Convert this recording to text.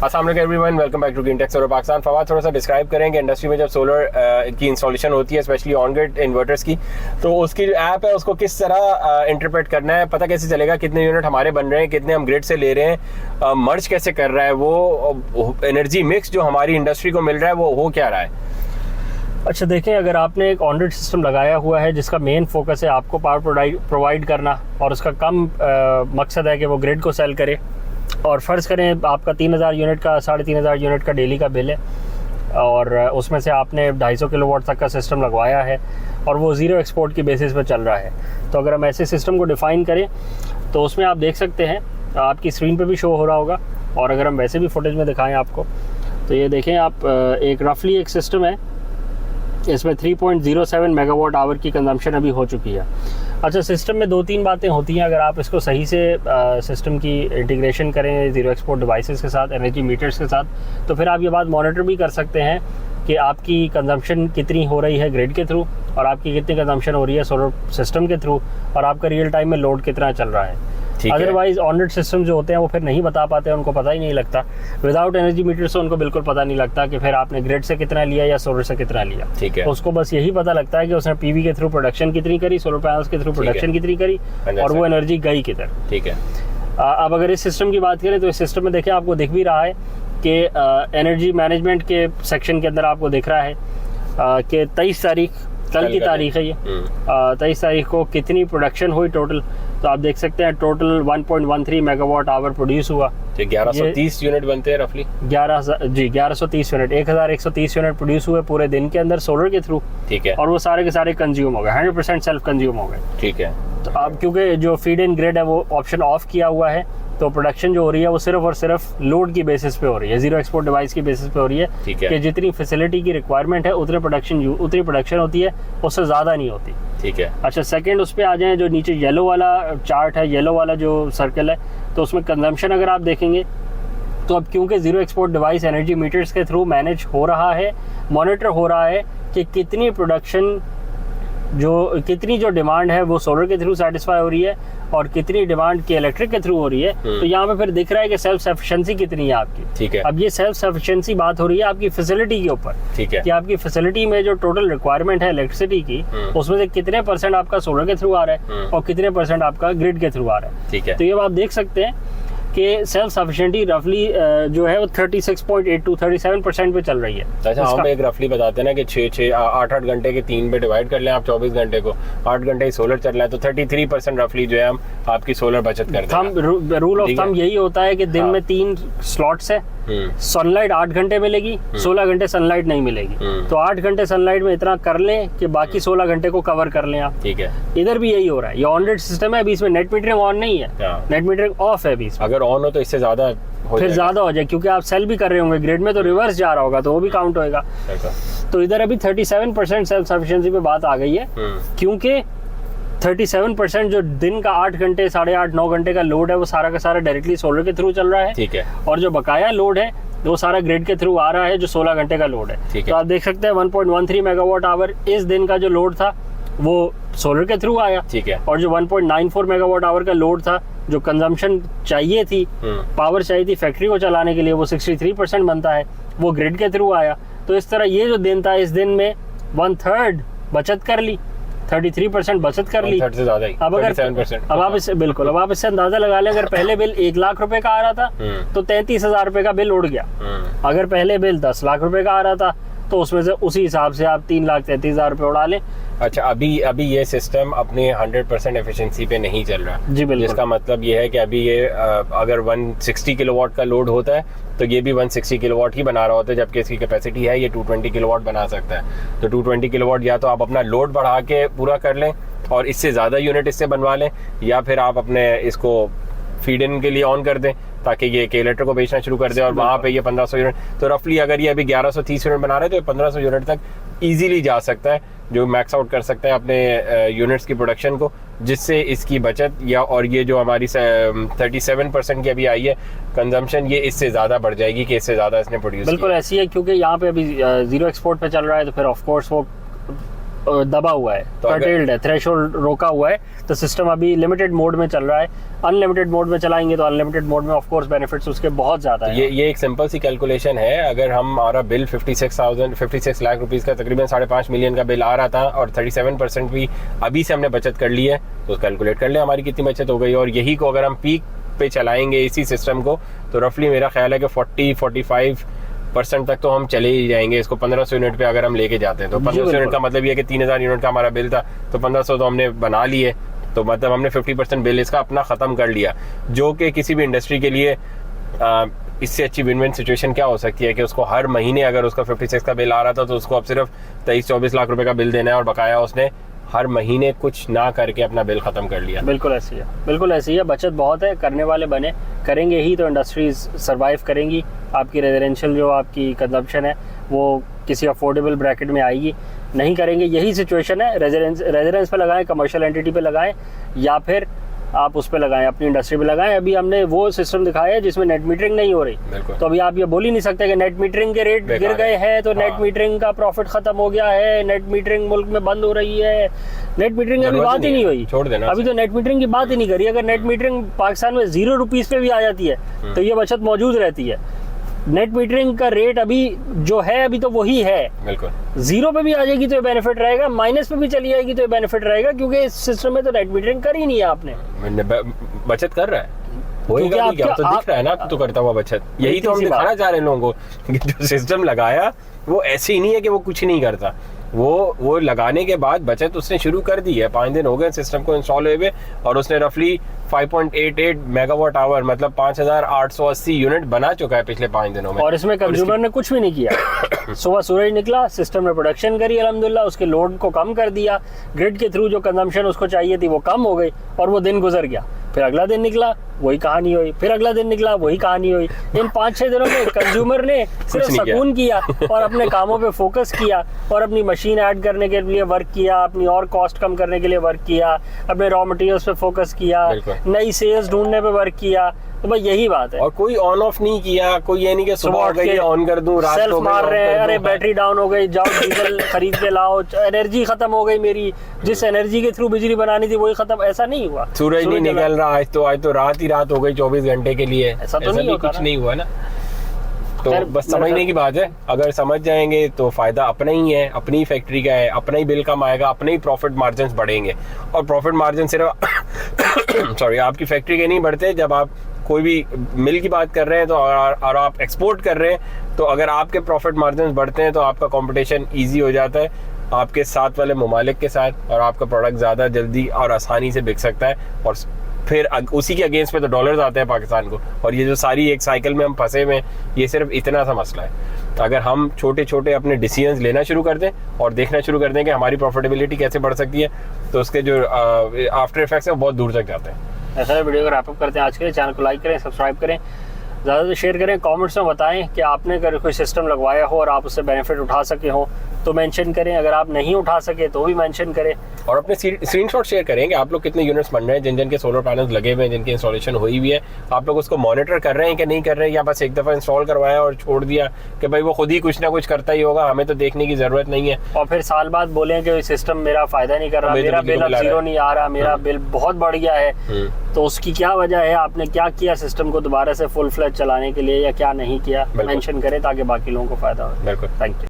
अस्सलाम वालेकुम everyone, welcome back to Green Tech Solar Pakistan. Fawad थोड़ा सा डिस्क्राइब करेंगे इंडस्ट्री में जब सोलर की इंस्टॉलेशन होती है, स्पेशली ऑन ग्रिड इन्वर्टर्स की, तो उसकी जो ऐप है उसको किस तरह इंटरप्रेट करना है, पता कैसे चलेगा कितने यूनिट हमारे बन रहे हैं, कितने हम ग्रिड से ले रहे हैं, मर्ज कैसे कर रहा है, वो एनर्जी मिक्स जो हमारी इंडस्ट्री को मिल रहा है वो हो क्या रहा है। अच्छा देखें, अगर आपने एक ऑन ग्रिड सिस्टम लगाया हुआ है जिसका मेन फोकस है आपको पावर प्रोवाइड करना और उसका कम मकसद है कि वो ग्रिड को सेल करे, और फ़र्ज़ करें आपका 3000 यूनिट का 3500 यूनिट का डेली का बिल है और उसमें से आपने 250 किलोवाट तक का सिस्टम लगवाया है और वो ज़ीरो एक्सपोर्ट की बेसिस पर चल रहा है। तो अगर हम ऐसे सिस्टम को डिफ़ाइन करें तो उसमें आप देख सकते हैं, आपकी स्क्रीन पे भी शो हो रहा होगा, और अगर हम वैसे भी फुटेज में दिखाएं आपको तो ये देखें आप, एक रफली एक सिस्टम है, इसमें 3.07 मेगावाट आवर की कंजम्पशन अभी हो चुकी है। अच्छा, सिस्टम में 2-3 बातें होती हैं अगर आप इसको सही से सिस्टम की इंटीग्रेशन करें ज़ीरो एक्सपोर्ट डिवाइसेस के साथ, एनर्जी मीटर्स के साथ, तो फिर आप ये बात मॉनिटर भी कर सकते हैं कि आपकी कंजम्पशन कितनी हो रही है ग्रिड के थ्रू और आपकी कितनी कंजम्पशन हो रही है सोलर सिस्टम के थ्रू, और आपका रियल टाइम में लोड कितना चल रहा है। अदरवाइज ऑन ग्रिड सिस्टम जो होते हैं वो फिर नहीं बता पाते हैं, उनको पता ही नहीं लगता। विदाउट एनर्जी मीटर से उनको बिल्कुल पता नहीं लगता कि फिर आपने ग्रिड से कितना लिया या सोलर से कितना लिया। ठीक है, उसको बस यही पता लगता है कि उसने पीवी के थ्रू प्रोडक्शन कितनी करी, सोलर पैनल्स के थ्रू प्रोडक्शन कितनी करी और वो एनर्जी गई किधर। ठीक है, अब अगर इस सिस्टम की बात करें तो इस सिस्टम में देखिए आपको दिख भी रहा है कि एनर्जी मैनेजमेंट के सेक्शन के अंदर आपको दिख रहा है कि 23 तारीख कल की तारीख है ये, 23 तारीख को कितनी प्रोडक्शन हुई टोटल। तो आप देख सकते हैं टोटल 1.13 मेगावाट आवर प्रोड्यूस हुआ। 1130 यूनिट बनते हैं रफली। 1130 यूनिट, 1130 यूनिट प्रोड्यूस हुए पूरे दिन के अंदर सोलर के थ्रू। ठीक है, और वो सारे के सारे कंज्यूम हो गए, 100% सेल्फ कंज्यूम हो गए। ठीक है, तो अब क्योंकि जो फीड इन ग्रिड है वो ऑप्शन ऑफ किया हुआ है, तो प्रोडक्शन जो हो रही है वो सिर्फ और सिर्फ लोड की बेसिस पे हो रही है, ज़ीरो एक्सपोर्ट डिवाइस की बेसिस पे हो रही है। ठीक है, कि जितनी फैसिलिटी की रिक्वायरमेंट है उतनी प्रोडक्शन होती है, उससे ज़्यादा नहीं होती। ठीक है। अच्छा, सेकंड उस पर आ जाए, जो नीचे येलो वाला चार्ट है, येलो वाला जो सर्कल है, तो उसमें कंजम्पशन अगर आप देखेंगे तो अब क्योंकि zero export device energy metres के थ्रू मैनेज हो रहा है, मॉनिटर हो रहा है कि कितनी प्रोडक्शन कितनी जो डिमांड है वो सोलर के थ्रू सेटिस्फाई हो रही है और कितनी डिमांड की इलेक्ट्रिक के थ्रू हो रही है। तो यहाँ पे फिर दिख रहा है कि सेल्फ सफिशिएंसी कितनी है आपकी। ठीक है, अब ये सेल्फ सफिशिएंसी बात हो रही है आपकी फैसिलिटी के ऊपर। ठीक है, कि आपकी फैसिलिटी में जो टोटल रिक्वायरमेंट है इलेक्ट्रिसिटी की, उसमें से कितने % आपका सोलर के थ्रू आ रहा है और कितने % आपका ग्रिड के थ्रू आ रहा है। ठीक है, तो ये आप देख सकते हैं कि सेल्फ सफिशिएंटी रफली जो है वो 36.82-37% पे चल रही है। अच्छा, हम एक रफली बताते हैं ना कि 8 घंटे के 3 पे डिवाइड कर लें आप 24 घंटे को, 8 घंटे ही सोलर चल रहा है तो 33% रफली जो है हम आपकी सोलर बचत करते हैं। रूल ऑफ थंब यही होता है कि दिन में 3 स्लॉट्स है, सनलाइट 8 घंटे मिलेगी, 16 घंटे सनलाइट नहीं मिलेगी। तो 8 घंटे सनलाइट में इतना कर लें कि बाकी 16 घंटे को कवर कर लें आप। ठीक है, इधर भी यही हो रहा है। ये ऑन ग्रिड सिस्टम है, अभी इसमें नेट मीटरिंग ऑन नहीं है, नेट मीटरिंग ऑफ है अभी। अगर ऑन हो तो इससे ज्यादा फिर ज्यादा हो जाए, क्योंकि आप सेल भी कर रहे होंगे ग्रिड में, तो रिवर्स जा रहा होगा तो वो भी काउंट होएगा। तो इधर अभी 37% सेल्फ सफिशिएंसी पे बात आ गई है, क्योंकि 37% जो दिन का 8 घंटे 8.5-9 घंटे का लोड है वो सारा का सारा डायरेक्टली सोलर के थ्रू चल रहा है। ठीक है, और जो बकाया लोड है वो सारा ग्रिड के थ्रू आ रहा है, जो 16 घंटे का लोड है। तो आप देख सकते हैं 1.13 मेगावाट आवर इस दिन का जो लोड था वो सोलर के थ्रू आया। ठीक है, और जो 1.94 मेगावाट आवर का लोड था, जो कंजम्पशन चाहिए थी, पावर चाहिए थी फैक्ट्री को चलाने के लिए, वो 63% बनता है, वो ग्रिड के थ्रू आया। तो इस तरह ये जो दिन था, इस दिन में 1/3 बचत कर ली, 33% बचत कर ली। से ज्यादा ही, अब आप इससे बिल्कुल, अब आप इससे अंदाजा लगा लें, अगर पहले बिल 1 लाख रुपए का आ रहा था तो 33,000 रुपए का बिल उड़ गया। अगर पहले बिल 10 लाख रुपए का आ रहा था तो उसमें से उसी हिसाब से आप 3,33,000 रुपए उड़ा लें। अच्छा, अभी ये सिस्टम अपने 100% एफिशिएंसी पे नहीं चल रहा जी, बिल्कुल। जिसका मतलब ये है कि अभी ये अगर 160 किलोवाट का लोड होता है तो ये भी 160 किलोवाट ही बना रहा होता है, जबकि इसकी कैपेसिटी है ये 220 किलोवाट बना सकता है। तो 220 किलोवाट या तो आप अपना लोड बढ़ा के पूरा कर लें और इससे ज़्यादा यूनिट इससे बनवा लें, या फिर आप अपने इसको फीड इन के लिए ऑन कर दें ताकि ये केलेटर को बेचना शुरू कर दे और वहाँ पे ये 1500 यूनिट, तो रफली अगर ये अभी 1130 यूनिट बना रहे हैं तो 1500 यूनिट तक इजीली जा सकता है, जो मैक्स आउट कर सकते हैं अपने यूनिट्स की प्रोडक्शन को, जिससे इसकी बचत या और ये जो हमारी 37% की अभी आई है कंजम्पशन, ये इससे ज़्यादा बढ़ जाएगी कि इससे ज़्यादा इसने प्रोड्यूस। बिल्कुल ऐसी है, क्योंकि यहाँ पे अभी ज़ीरो एक्सपोर्ट पे चल रहा है, तो फिर ऑफ कोर्स वो दबा हुआ है, तो कर्टेल्ड है, थ्रेशोल्ड रोका हुआ है। तो सिस्टम अभी लिमिटेड मोड में चल रहा है। अनलिमिटेड मोड में चलाएंगे तो अनलिमिटेड मोड में ऑफ कोर्स बेनिफिट्स उसके बहुत ज्यादा है। ये एक सिंपल सी कैलकुलेशन है। अगर हमारा बिल 56 लाख रुपीस का, तकरीबन 5.5 मिलियन का बिल आ रहा था और 37% भी अभी से हमने बचत कर ली है, तो कैलकुलेट कर ले हमारी कितनी बचत हो गई। और यही को अगर हम पीक पे चलाएंगे इसी सिस्टम को, तो रफली मेरा ख्याल है कि 40-45% तक तो हम चले ही जाएंगे। इसको 1500 यूनिट पे अगर हम लेके जाते हैं तो 1500 यूनिट का मतलब ये है कि 3000 यूनिट का हमारा बिल था, तो 1500 तो हमने बना लिए, तो मतलब हमने 50% बिल इसका अपना ख़त्म कर लिया। जो कि किसी भी इंडस्ट्री के लिए इससे अच्छी विन विन सिचुएशन क्या हो सकती है कि उसको हर महीने अगर उसका 56 का बिल आ रहा था तो उसको अब सिर्फ 23-24 लाख रुपए का बिल देना है, और बकाया उसने हर महीने कुछ ना करके अपना बिल खत्म कर लिया। बिल्कुल ऐसी है, बिल्कुल ऐसी है। बचत बहुत है, करने वाले बने, करेंगे ही तो इंडस्ट्रीज सर्वाइव करेंगी। आपकी रेजिडेंशियल जो आपकी कंजम्पशन है वो किसी अफोर्डेबल ब्रैकेट में आएगी। नहीं करेंगे, यही सिचुएशन है। रेजिडेंस पे लगाएं, कमर्शियल एंटिटी पे लगाएं, या फिर आप उस पे लगाएं, अपनी इंडस्ट्री पे लगाएं। अभी हमने वो सिस्टम दिखाया है जिसमें नेट मीटरिंग नहीं हो रही, तो अभी आप ये बोल ही नहीं सकते कि नेट मीटरिंग के रेट गिर गए हैं तो नेट मीटरिंग का प्रॉफिट खत्म हो गया है, नेट मीटरिंग मुल्क में बंद हो रही है। नेट मीटरिंग अभी बात ही नहीं हुई, छोड़ देना। अभी तो नेट मीटरिंग की बात ही नहीं करी। अगर नेट मीटरिंग पाकिस्तान में 0 रुपीज पे भी आ जाती है तो ये बचत मौजूद रहती है। नेट मीटरिंग का रेट अभी जो है अभी तो वही है, बिल्कुल 0 पे भी आ जाएगी तो ये बेनिफिट रहेगा, माइनस पे भी चली जाएगी तो ये बेनिफिट रहेगा, क्योंकि इस सिस्टम में तो नेट मीटरिंग कर ही नहीं है आपने। बचत कर रहा है, होएगा भी क्या, तो दिख रहा है ना तो करता हुआ बचत। यही तो हम दिखाना चाह रहे हैं लोगों को कि जो सिस्टम लगाया वो ऐसे ही नहीं है कि वो कुछ नहीं करता। वो लगाने के बाद बचत उसने शुरू कर दी है। 5 दिन हो गए सिस्टम को इंस्टॉल हुए और उसने रफली 5.88 मेगावाट आवर मतलब 5880 यूनिट बना चुका है पिछले 5 दिनों में। और इसमें कंज्यूमर ने कुछ भी नहीं किया। सुबह सूरज निकला, सिस्टम ने प्रोडक्शन करी अल्हम्दुलिल्लाह, उसके लोड को कम कर दिया, ग्रिड के थ्रू जो कंजम्पशन उसको चाहिए थी वो कम हो गई, और वो दिन गुजर गया। फिर अगला दिन निकला, वही कहानी हुई, फिर अगला दिन निकला, वही कहानी हुई। इन 5-6 दिनों में कंज्यूमर ने सिर्फ सुकून किया और अपने कामों पे फोकस किया, और अपनी मशीन ऐड करने के लिए वर्क किया, अपनी और कॉस्ट कम करने के लिए वर्क किया, अपने रॉ मटेरियल्स पे फोकस किया, नई सेल्स ढूंढने पे वर्क किया। तो भाई यही बात है। और कोई ऑन ऑफ नहीं किया, कोई ये नहीं कि सुबह हो गई ऑन कर दूं, रात सेल्फ मार रहे हैं, अरे बैटरी डाउन हो गई, जाओ डीजल खरीद के लाओ, एनर्जी खत्म हो गई मेरी, जिस एनर्जी के थ्रू बिजली बनानी थी वही खत्म। ऐसा नहीं हुआ, सूरज नहीं निकल रहा, आज तो रात ही रात हो गई 24 घंटे के लिए। ऐसा तो नहीं, कुछ नहीं हुआ ना। तो बस समझने की बात है, अगर समझ जाएंगे तो फायदा अपना ही है, अपनी फैक्ट्री का है, अपना ही बिल कम आएगा, अपने ही प्रॉफिट मार्जिन बढ़ेंगे। और प्रॉफिट मार्जिन सिर्फ सॉरी आपकी फैक्ट्री के नहीं बढ़ते, जब आप कोई भी मिल की बात कर रहे हैं तो और आप एक्सपोर्ट कर रहे हैं, तो अगर आपके प्रॉफिट मार्जिन बढ़ते हैं तो आपका कंपटीशन इजी हो जाता है आपके साथ वाले ममालिक के साथ, और आपका प्रोडक्ट ज़्यादा जल्दी और आसानी से बिक सकता है। और फिर उसी के अगेंस्ट पे तो डॉलर्स आते हैं पाकिस्तान को। और ये जो सारी एक साइकिल में हम फंसे हुए हैं, ये सिर्फ इतना सा मसला है। अगर हम छोटे छोटे अपने डिसीजंस लेना शुरू कर दें और देखना शुरू कर दें कि हमारी प्रॉफिटेबिलिटी कैसे बढ़ सकती है, तो उसके जो आफ्टर इफेक्ट्स है वो बहुत दूर तक जाते हैं। ऐसा वीडियो को रैप अप करते हैं आज के लिए। चैनल को लाइक करें, सब्सक्राइब करें, ज़्यादा से शेयर करें, कमेंट्स में बताएं कि आपने अगर कोई सिस्टम लगवाया हो और आप उससे बेनिफिट उठा सके हो तो मेंशन करें, अगर आप नहीं उठा सके तो भी मेंशन करें, और अपने स्क्रीनशॉट शेयर करें कि आप लोग कितने यूनिट्स बन रहे हैं, जिन जिन के सोलर पैनल्स लगे हुए हैं, जिनकी इंस्टॉलेशन हुई हुई है, आप लोग उसको मॉनिटर कर रहे हैं कि नहीं कर रहे हैं, या बस एक दफ़ा इंस्टॉल करवाया और छोड़ दिया कि भाई वो खुद ही कुछ ना कुछ करता ही होगा, हमें तो देखने की ज़रूरत नहीं है। और फिर साल बाद बोलें कि सिस्टम मेरा फ़ायदा नहीं कर रहा, मेरा बिल अब 0 नहीं आ रहा, मेरा बिल बहुत बढ़ गया है, तो उसकी क्या वजह है, आपने क्या किया सिस्टम को दोबारा से फुल फ्लैश चलाने के लिए, या क्या नहीं किया, मेंशन करें ताकि बाकी लोगों को फ़ायदा हो। बिल्कुल, थैंक यू।